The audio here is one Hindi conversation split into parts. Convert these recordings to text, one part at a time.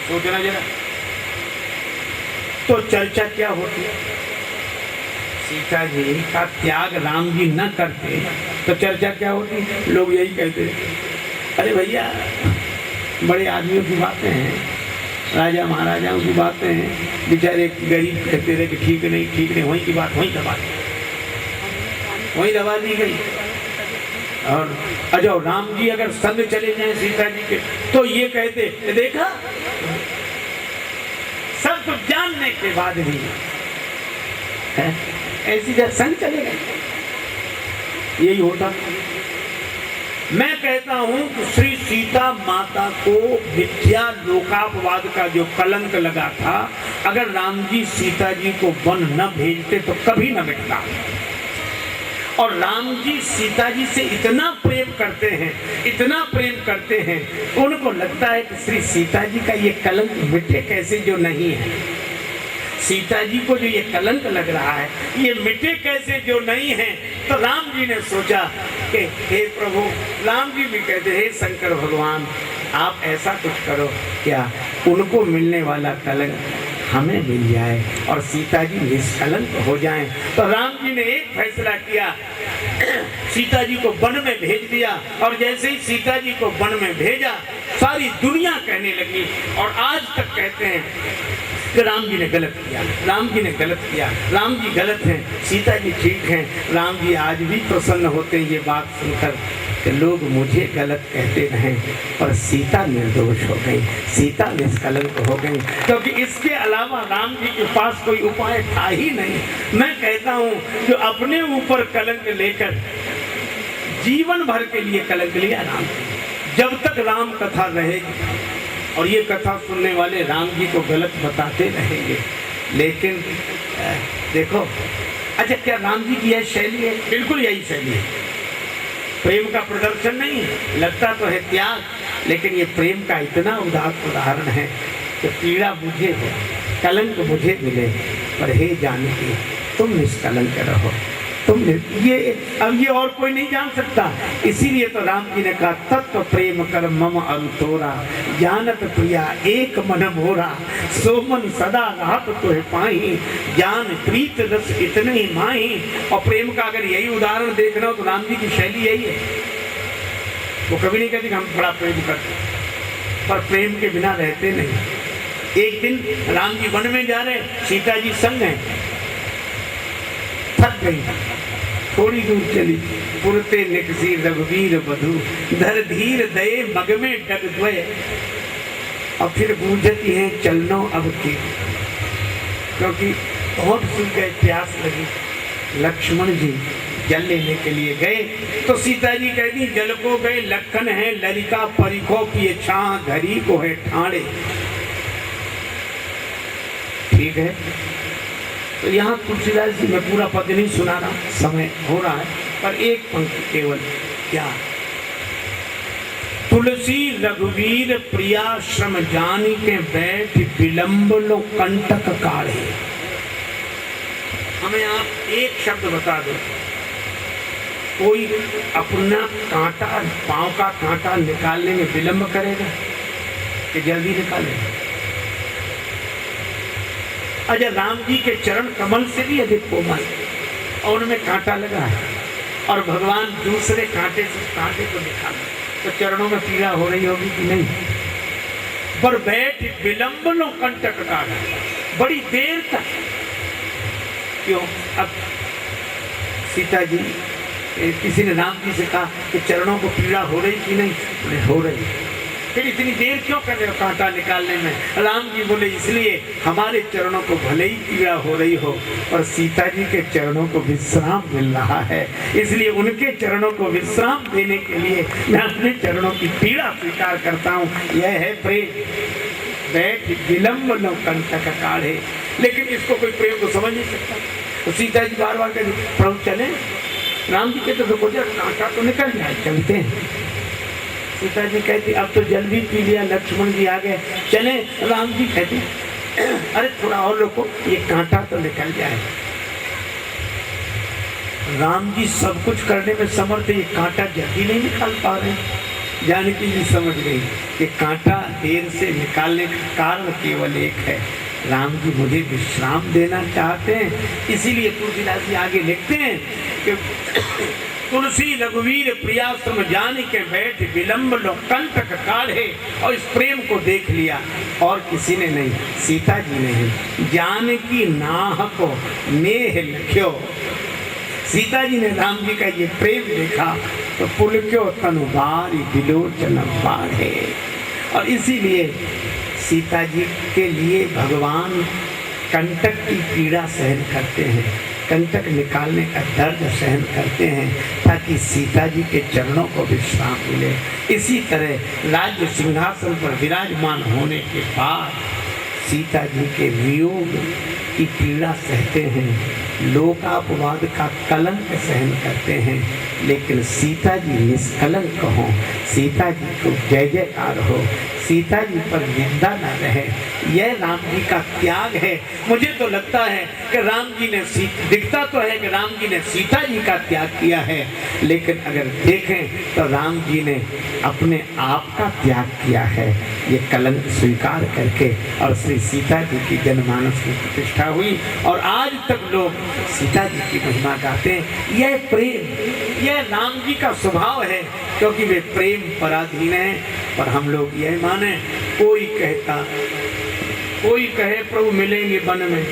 सोचना जरा। तो चर्चा क्या होती, सीता जी का त्याग राम जी न करते तो चर्चा क्या होती। लोग यही कहते, अरे भैया बड़े आदमियों की बातें हैं, राजा महाराजाओं की बातें हैं, बेचारे गरीब कहते रहे कि ठीक नहीं, वहीं की बात वहीं दबा दी गई। और अजो राम जी अगर संग चले जाएं सीता जी के तो ये कहते, देखा सब कुछ जानने के बाद भी ऐसी जब संग चले गए, यही होता। मैं कहता हूं कि श्री सीता माता को मिथ्या लोकापवाद का जो कलंक लगा था, अगर राम जी सीता जी को वन न भेजते तो कभी न मिटता। और राम जी सीता जी से इतना प्रेम करते हैं, उनको लगता है कि श्री सीता जी का ये कलंक मिटे कैसे जो नहीं है। सीता जी को जो ये कलंक लग रहा है ये मिटे कैसे जो नहीं है। तो राम जी ने सोचा कि हे प्रभु, राम जी भी कहते, हे शंकर भगवान, आप ऐसा कुछ करो क्या उनको मिलने वाला कलंक हमें मिल जाए और सीता जी निष्कलंक हो जाएं। तो राम जी ने एक फैसला किया, सीता जी को वन में भेज दिया। और जैसे ही सीता जी को वन में भेजा, सारी दुनिया कहने लगी और आज तक कहते हैं कि राम जी ने गलत किया, राम जी ने गलत किया, राम जी गलत हैं, सीता जी ठीक हैं। राम जी आज भी प्रसन्न होते हैं ये बात सुनकर कि लोग मुझे गलत कहते रहे पर सीता निर्दोष हो गई, सीता निष्कलंक हो गई, क्योंकि इसके अलावा राम जी के पास कोई उपाय था ही नहीं। मैं कहता हूँ जो अपने ऊपर कलंक लेकर जीवन भर के लिए कलंक लिया राम, जब तक राम कथा रहेगी और ये कथा सुनने वाले राम जी को गलत बताते रहेंगे। लेकिन देखो, अच्छा क्या राम जी की यह शैली है? बिल्कुल यही शैली है, प्रेम का प्रदर्शन नहीं है, लगता तो है त्याग, लेकिन ये प्रेम का इतना उदाहरण है कि पीड़ा मुझे हो, कलंक मुझे मिले, पर हे जानकी तुम निष्कलंक रहो, तुम ये अब ये और कोई नहीं जान सकता। इसीलिए तो राम जी ने कहा, तत्व प्रेम कर मम अंतोरा, जानत प्रिया एक मन मोरा, सो मन सदा राहत तुहे पाही, ज्ञान प्रीत रस इतने ही माही। और प्रेम का अगर यही उदाहरण देखना हो तो राम जी की शैली यही है। वो कभी नहीं कहते कि हम बड़ा प्रेम करते, पर प्रेम के बिना रहते नहीं। एक दिन राम जी वन में जा रहे, सीता जी संग हैं, थक गई, थोड़ी दूर चली, पुरते निकसी रघुवीर बधू, धर धीर दये मग में डग द्वय, और फिर बूझती हैं चलनो अब के, क्योंकि बहुत सूख गए, प्यास लगी। लक्ष्मण जी जल लेने के लिए गए तो सीता जी कहती, जल को गए लखन है ललिका, परिखो पिए छां, धरी को है ठाणे। ठीक है, तो यहाँ तुलसीदास जी, मैं पूरा पद नहीं सुना रहा, समय हो रहा है, पर एक पंक्ति केवल, क्या? तुलसी रघुवीर प्रिया श्रम जानी के बैठ, विलंब लो कंटक काढ़े। हमें आप एक शब्द बता दो, कोई अपना कांटा, पांव का कांटा निकालने में विलंब करेगा कि जल्दी निकालेगा? अजय राम जी के चरण कमल से भी अधिक कोमल और उनमें कांटा लगा है, और भगवान दूसरे कांटे से कांटे को निकाले तो चरणों में पीड़ा हो रही होगी कि नहीं? पर बैठ विलंब लो कंटक काढ़ा, बड़ी देर तक। क्यों? अब सीता जी, किसी ने राम जी से कहा कि चरणों को पीड़ा हो रही कि नहीं? बोले हो रही। फिर इतनी देर क्यों कर रहे हो कांटा निकालने में? राम जी बोले, इसलिए हमारे चरणों को भले ही पीड़ा हो रही हो, पर सीता जी के चरणों को विश्राम मिल रहा है, इसलिए उनके चरणों को विश्राम देने के लिए मैं अपने चरणों की पीड़ा स्वीकार करता हूँ। यह है प्रेम। बैठ विलंब लो कंटक काढ़े। लेकिन इसको कोई प्रेम को समझ नहीं सकता। तो सीता जी बार बार कहती, प्रभु चले। राम जी कहते, तो कांटा तो निकल जाए, चलते हैं। सीता जी कहती, अब तो जल्दी पी लिया, लक्ष्मण जी आ गए, चले। राम जी कहते, अरे थोड़ा और रोको, ये कांटा तो निकल जाए। राम जी सब कुछ करने में समर्थ, ये कांटा जल्दी नहीं निकाल पा रहे। जानकी जी समझ गई कि कांटा देर से निकालने का कारण केवल एक है, राम जी मुझे विश्राम देना चाहते हैं। इसीलिए तुलसीदास जी आगे लिखते हैं कि तुलसी रघुवीर प्रियाश्रम जान के बैठ विलंब लो कंटक काढ़े। और इस प्रेम को देख लिया और किसी ने नहीं, सीता जी ने ही। जानकी नाह को नेह लख्यो, सीता जी ने राम जी का ये प्रेम देखा तो पुलक्यो तनुबारी विलोचन बाढ़े। और इसीलिए सीता जी के लिए भगवान कंटक की पीड़ा सहन करते हैं, कंटक निकालने का दर्द सहन करते हैं ताकि सीता जी के चरणों को विश्राम मिले। इसी तरह राज्य सिंहासन पर विराजमान होने के बाद सीता जी के वियोग की पीड़ा सहते हैं, लोकापवाद का कलंक सहन करते हैं, लेकिन सीता जी निष्कलंक हों, सीता जी को जय जयकार हो, सीता जी पर निंदा न रहे, यह राम जी का त्याग है। मुझे तो लगता है कि राम जी ने दिखता तो है कि राम जी ने सीता जी का त्याग किया है, लेकिन अगर देखें तो राम जी ने अपने आप का त्याग किया है, ये कलंक स्वीकार करके। और श्री सीता जी की जनमानस में प्रतिष्ठा हुई और आज तक लोग सीता जी की महिमा गाते हैं। यह प्रेम, यह राम जी का स्वभाव है, क्योंकि वे प्रेम पराधीन हैं। पर हम लोग यह माने, कोई कहे प्रभु मिलेंगे वन में,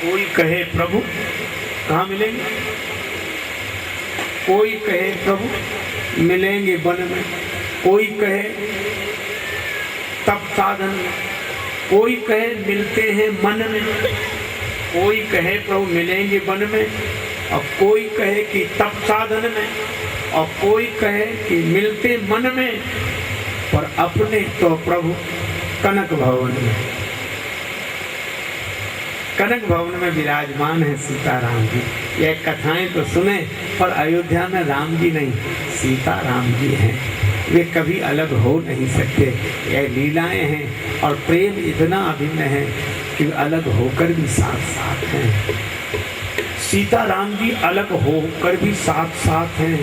कोई कहे प्रभु कहाँ मिलेंगे, कोई कहे प्रभु मिलेंगे वन में, कोई कहे तप साधन में, कोई कहे मिलते हैं मन में, कोई कहे प्रभु मिलेंगे वन में, और कोई कहे कि तप साधन में, और कोई कहे कि मिलते मन में, पर अपने तो प्रभु कनक भवन में, कनक भवन में विराजमान है सीताराम जी। यह कथाएं तो सुने, पर अयोध्या में राम जी नहीं, सीताराम जी हैं। वे कभी अलग हो नहीं सकते। यह लीलाएं हैं और प्रेम इतना अभिन्न है कि अलग होकर भी साथ साथ हैं। सीताराम जी अलग होकर भी साथ साथ हैं,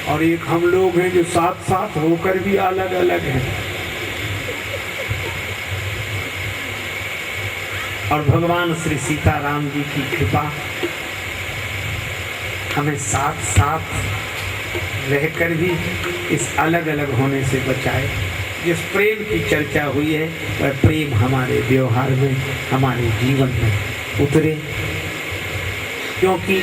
और एक हम लोग हैं जो साथ साथ होकर भी अलग अलग हैं। और भगवान श्री सीताराम जी की कृपा हमें साथ साथ रहकर भी इस अलग अलग होने से बचाए। जिस प्रेम की चर्चा हुई है वह प्रेम हमारे व्यवहार में, हमारे जीवन में उतरे, क्योंकि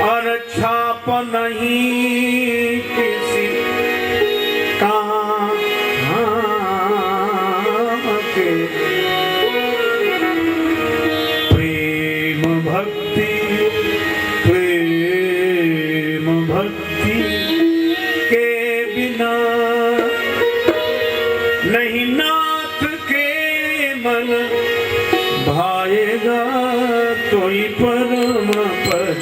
और छाप नहीं किसी काम के, प्रेम भक्ति के बिना नहीं नाथ के मन भाएगा, तो ही परम पद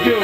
जो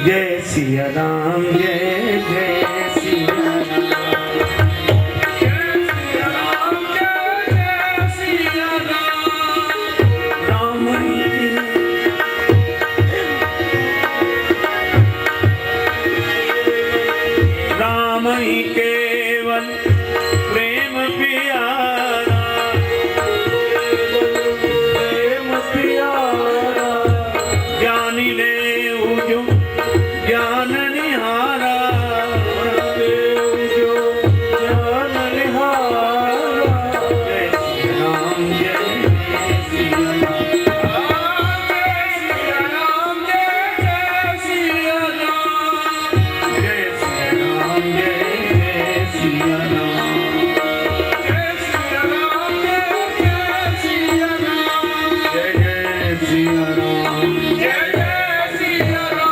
जय सिया राम जय जय सिया राम। राम ही केवल प्रेम प्यारा, प्रेम प्यारा, ज्ञानी ले जो ज्ञान निहारा, जो ज्ञान निहारा। जय श्री राम जय श्री राम, जय राम जय श्री राम, जय श्री राम जय श्री राम, जय श्री राम जय श्री राम, जय जय श्री राम, जय जय श्री राम,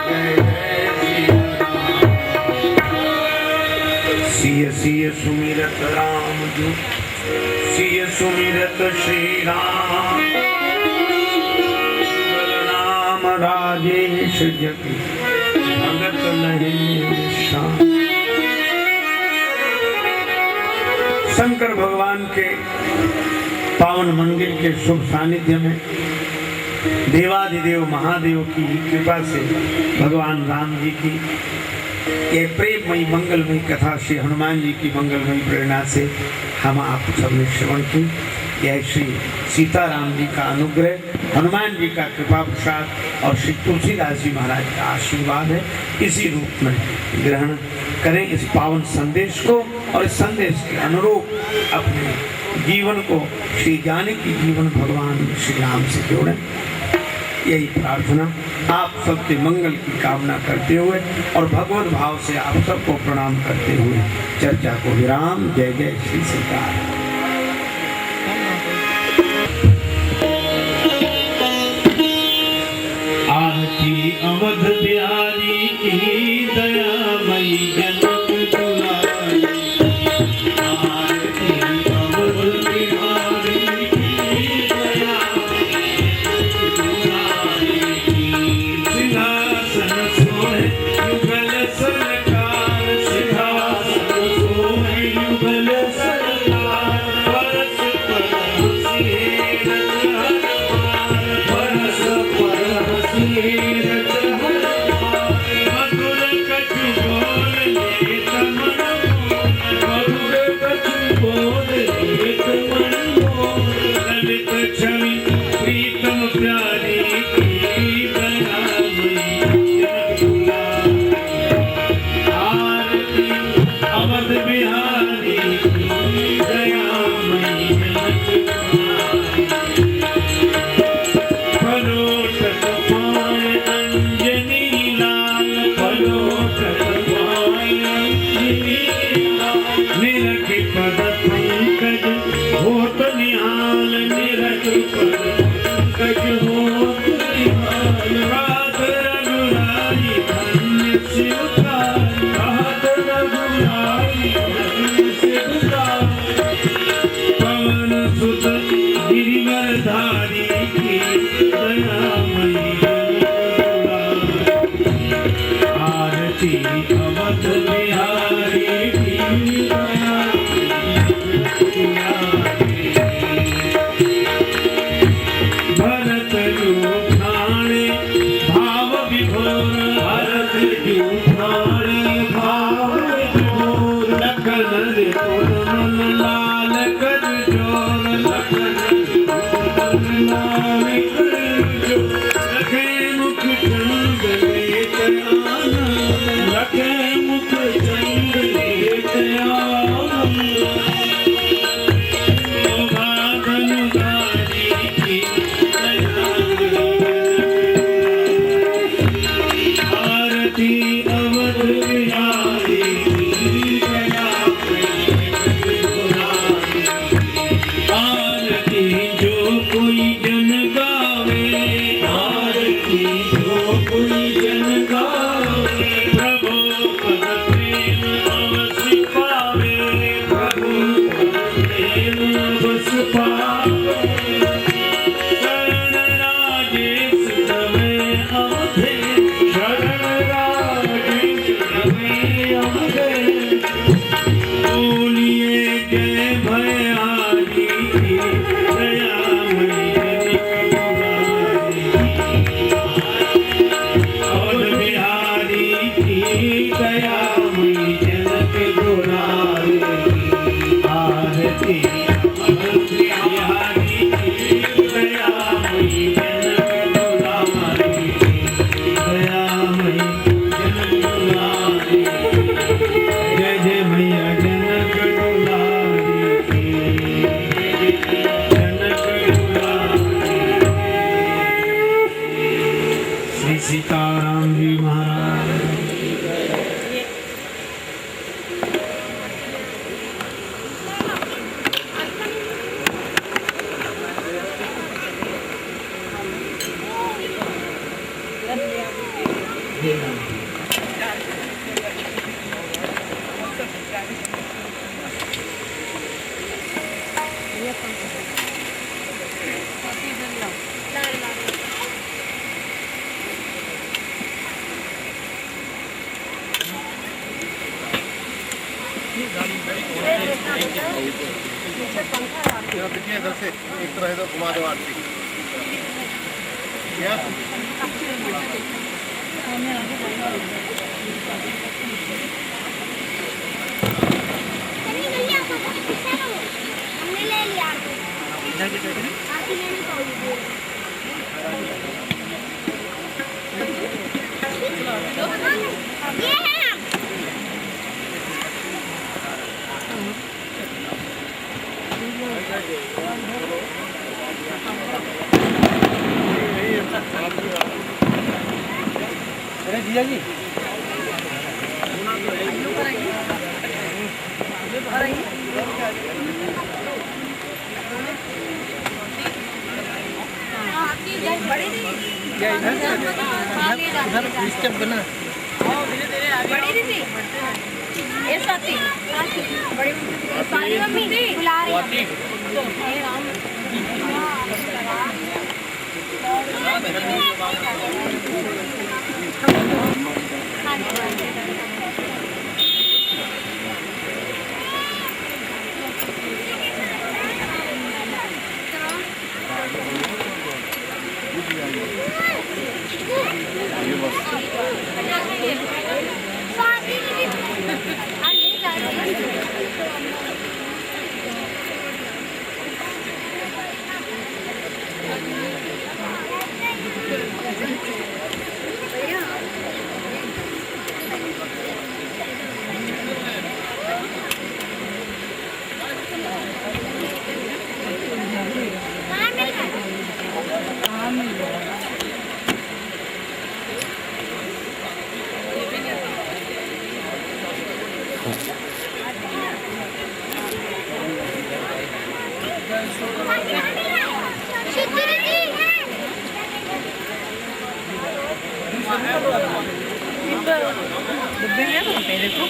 जय जय श्री राम। सिय सिय सुमिरत राम जो, सिय सुमिरत श्री राम, बलराम राजेश जपि भगत नहीं शाम। शंकर भगवान के पावन मंदिर के शुभ सानिध्य में देवाधिदेव महादेव की कृपा से भगवान राम जी की ये प्रेममयी मंगलमयी कथा श्री हनुमान जी की मंगलमयी प्रेरणा से हम आप सबने श्रवण की। यह श्री सीताराम जी का अनुग्रह, हनुमान जी का कृपा प्रसाद और श्री तुलसीदास जी महाराज का आशीर्वाद है। इसी रूप में ग्रहण करें इस पावन संदेश को और इस संदेश के अनुरूप अपने जीवन को श्री जानकी जीवन भगवान श्री राम से जोड़ें। यही प्रार्थना आप सबके मंगल की कामना करते हुए और भगवत भाव से आप सबको प्रणाम करते हुए चर्चा को विराम। जय जय श्री सीताराम। आरती अवध बिहारी की दयामयी जनक दुलारी, आरती अवध बिहारी की दयामयी दुलारी की। सिंहासन सोहे युगल सरकार, सिंहासन सोहे युगल सरकार, परस परस रच हर पार, परस परस रच हर पार। मधुर कछु बोल लेत मन मोह, मधुर कछु बोल लेत मन मोह। ललित छवि प्रीतम प्यारी की दयामयी जनक दुलारी, आरती अवध बिहारी की दयामयी जनक दुलारी। पलोटत पाए अंजनी लाल, पलोटत पाए अंजनी लाल। निरखि पद पंकज होत निहाल, निरखि पद पंकज होत निहाल। रात रघुराई धन्य सिवतार, रात रघुराई धन्य सिवतार। पवन सुत गिरिवरधारी की दयामयी जनक दुलारी, आरती अवध बिहारी की दयामयी जनक दुलारी। भरत जूठाणे भाव विभोर, भरत जूठाणे भाव विभोर। लखन रिपुर मन लाल कर जोर, लखन रिपुर मन लाल कर जोर। लखे मुख चंद लेत आनंद, लखे मुख चंद लेत आनंद। धनुधारी की आरती अवध बिहारी की दयामयी दुलारी। आरती जो कोई जन गावे, आरती जो कोई जन गावे। प्रभु पद प्रेम अवश्य पावे, प्रभु पद प्रेम अवश्य पावे। शरण राजेश तमें अवधे, शरण इधर से एक तरह इधर घुमा दो आरती क्या हमने ले लिया आरती लेनी पड़ेगी ये है हम अरे जिया जी इधर स्टेप बना बड़ी दीदी ये साथी बड़ी सारी मम्मी बुला रही डब्बे हैं वहाँ पे देखो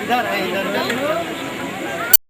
इधर है इधर